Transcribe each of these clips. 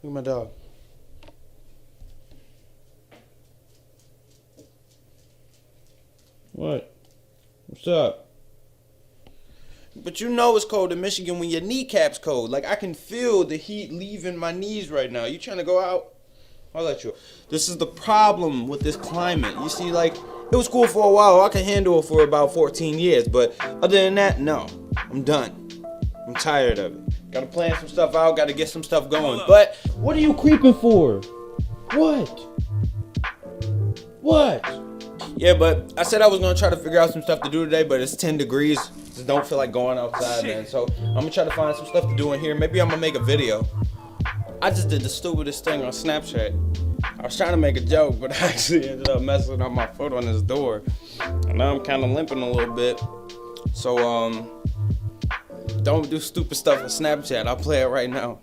Look at my dog. What? What's up? But you know it's cold in Michigan when your kneecap's cold. Like, I can feel the heat leaving my knees right now. You trying to go out? I'll let you. This is the problem with this climate. You see, like, it was cool for a while. I can handle it for about 14 years. But other than that, no. I'm done. I'm tired of it. Gotta plan some stuff out. Gotta get some stuff going. But What are you creeping for? What? What? yeah, but I said I was gonna try to figure out some stuff to do today, but it's 10 degrees. Just don't feel like going outside, man. So I'm gonna try to find some stuff to do in here. Maybe I'm gonna make a video. I just did the stupidest thing on Snapchat. I was trying to make a joke, but I actually ended up messing up my foot on this door. And now I'm kind of limping a little bit. So, don't do stupid stuff on Snapchat. I'll play it right now.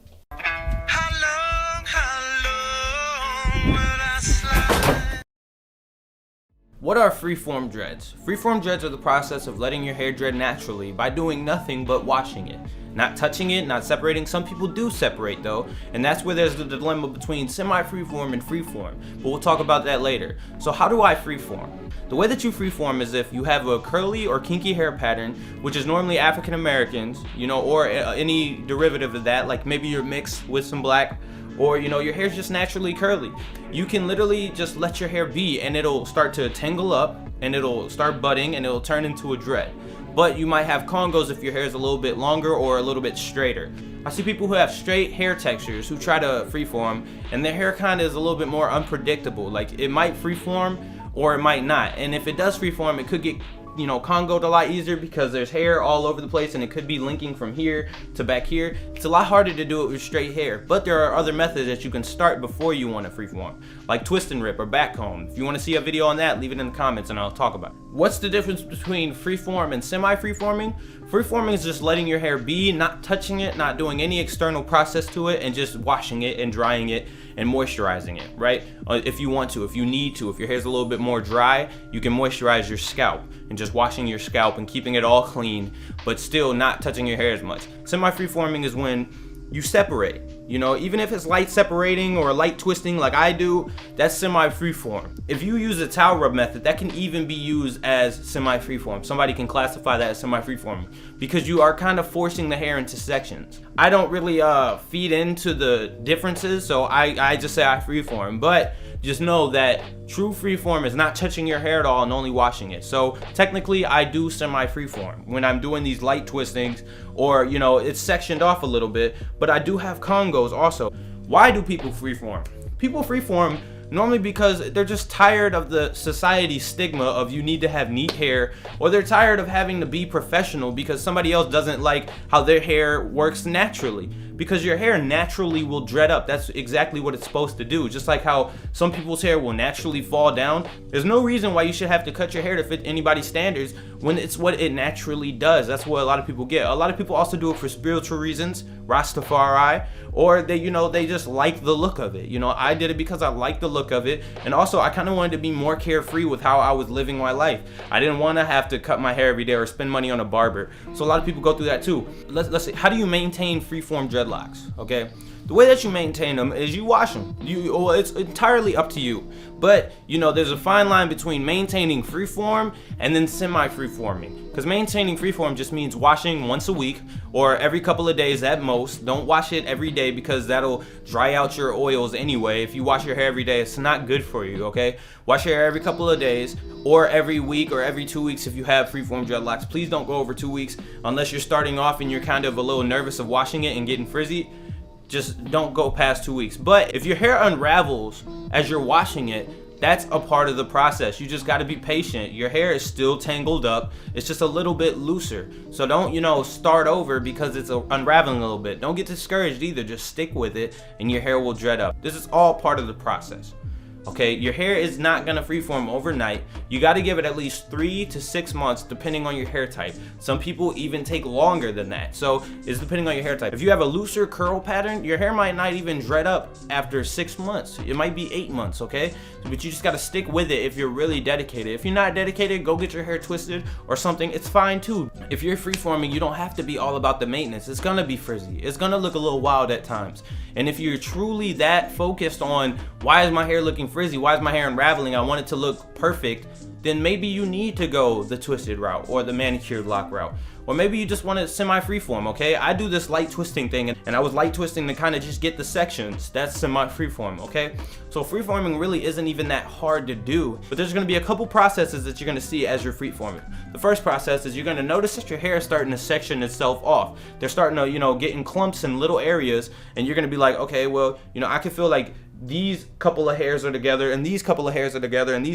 What are freeform dreads? Freeform dreads are the process of letting your hair dread naturally by doing nothing but washing it. Not touching it, not separating. Some people do separate though, and that's where there's the dilemma between semi-freeform and freeform, but we'll talk about that later. So how do I freeform? The way that you freeform is if you have a curly or kinky hair pattern, which is normally African Americans, you know, or any derivative of that, like maybe you're mixed with some black, or you know, your hair's just naturally curly. You can literally just let your hair be and it'll start to tangle up and it'll start budding and it'll turn into a dread. But you might have congos if your hair is a little bit longer or a little bit straighter. I see people who have straight hair textures who try to freeform and their hair kind of is a little bit more unpredictable. Like, it might freeform or it might not. And if it does freeform, it could get, you know, congoed a lot easier because there's hair all over the place and it could be linking from here to back here. It's a lot harder to do it with straight hair, but there are other methods that you can start before you want to freeform, like twist and rip or back comb. If you want to see a video on that, leave it in the comments and I'll talk about it. What's the difference between freeform and semi-freeforming? Freeforming is just letting your hair be, not touching it, not doing any external process to it, and just washing it and drying it and moisturizing it, right? If you want to, if you need to, if your hair's a little bit more dry, you can moisturize your scalp and just washing your scalp and keeping it all clean, but still not touching your hair as much. Semi-freeforming is when you separate, you know, even if it's light separating or light twisting like I do, that's semi-freeform. If you use a towel rub method, that can even be used as semi-freeform. Somebody can classify that as semi-freeform because you are kind of forcing the hair into sections. I don't really feed into the differences, so I just say I freeform, but just know that true freeform is not touching your hair at all and only washing it. So technically I do semi-freeform when I'm doing these light twistings, or you know, it's sectioned off a little bit, but I do have congos also. Why do people freeform? People freeform normally because they're just tired of the society stigma of you need to have neat hair, or they're tired of having to be professional because somebody else doesn't like how their hair works naturally. Because your hair naturally will dread up. That's exactly what it's supposed to do. Just like how some people's hair will naturally fall down. There's no reason why you should have to cut your hair to fit anybody's standards when it's what it naturally does. That's what a lot of people get. A lot of people also do it for spiritual reasons, Rastafari, or they, you know, they just like the look of it. You know, I did it because I like the look of it, and also I kind of wanted to be more carefree with how I was living my life. I didn't want to have to cut my hair every day or spend money on a barber. So a lot of people go through that too. Let's see, how do you maintain freeform dreadlocks? Okay, the way that you maintain them is you wash them. Well, it's entirely up to you, but you know, there's a fine line between maintaining freeform and then semi-freeforming, because maintaining freeform just means washing once a week or every couple of days at most. Don't wash it every day because that'll dry out your oils anyway. If you wash your hair every day, it's not good for you, okay? Wash your hair every couple of days or every week or every 2 weeks if you have freeform dreadlocks. Please don't go over 2 weeks unless you're starting off and you're kind of a little nervous of washing it and getting frizzy. Just don't go past 2 weeks. But if your hair unravels as you're washing it, that's a part of the process. You just got to be patient. Your hair is still tangled up. It's just a little bit looser. So don't, you know, start over because it's unraveling a little bit. Don't get discouraged either. Just stick with it and your hair will dread up. This is all part of the process. Okay, your hair is not gonna freeform overnight. You gotta give it at least 3 to 6 months depending on your hair type. Some people even take longer than that. So it's depending on your hair type. If you have a looser curl pattern, your hair might not even dread up after 6 months. It might be 8 months, okay? But you just gotta stick with it if you're really dedicated. If you're not dedicated, go get your hair twisted or something. It's fine too. If you're freeforming, you don't have to be all about the maintenance. It's gonna be frizzy. It's gonna look a little wild at times. And if you're truly that focused on why is my hair looking frizzy, why is my hair unraveling, I want it to look perfect, then maybe you need to go the twisted route or the manicured lock route. Or maybe you just want to semi-freeform, okay? I do this light twisting thing, and I was light twisting to kind of just get the sections. That's semi-freeform, okay? So freeforming really isn't even that hard to do, but there's gonna be a couple processes that you're gonna see as you're freeforming. The first process is you're gonna notice that your hair is starting to section itself off. They're starting to, get in clumps in little areas, and you're gonna be like, okay, well, I can feel like these couple of hairs are together and these couple of hairs are together, and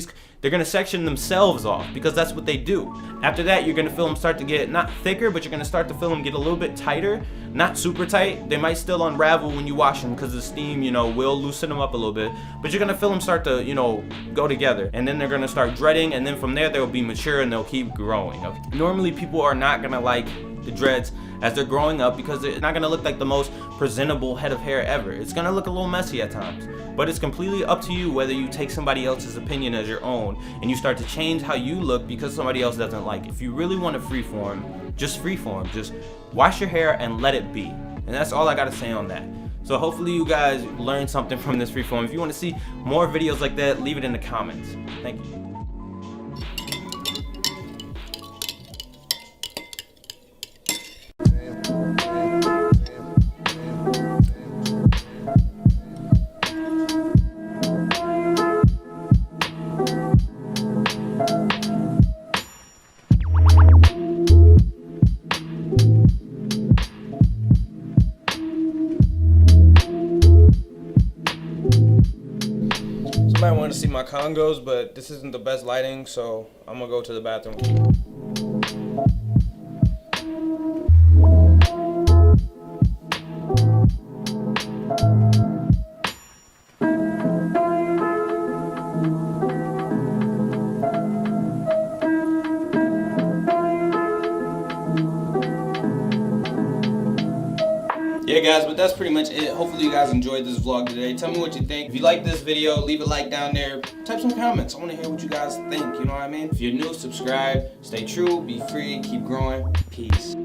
they're gonna section themselves off because that's what they do. After that, you're gonna feel them start to get not thicker, but you're gonna start to feel them get a little bit tighter, not super tight. They might still unravel when you wash them because the steam, will loosen them up a little bit, but you're gonna feel them start to, go together, and then they're gonna start dreading, and then from there they'll be mature and they'll keep growing. Normally, people are not gonna like the dreads as they're growing up because it's not gonna look like the most presentable head of hair ever. It's gonna look a little messy at times, but it's completely up to you whether you take somebody else's opinion as your own and you start to change how you look because somebody else doesn't like it. If you really want to freeform, just wash your hair and let it be. And that's all I gotta say on that. So hopefully you guys learned something from this freeform. If you want to see more videos like that, leave it in the comments. Thank you. Might want to see my Congos, but this isn't the best lighting, so I'm gonna go to the bathroom. Yeah guys, but that's pretty much it. Hopefully you guys enjoyed this vlog today. Tell me what you think. If you like this video, leave a like down there. Type some comments. I want to hear what you guys think, you know what I mean? If you're new, subscribe. Stay true, be free, keep growing. Peace.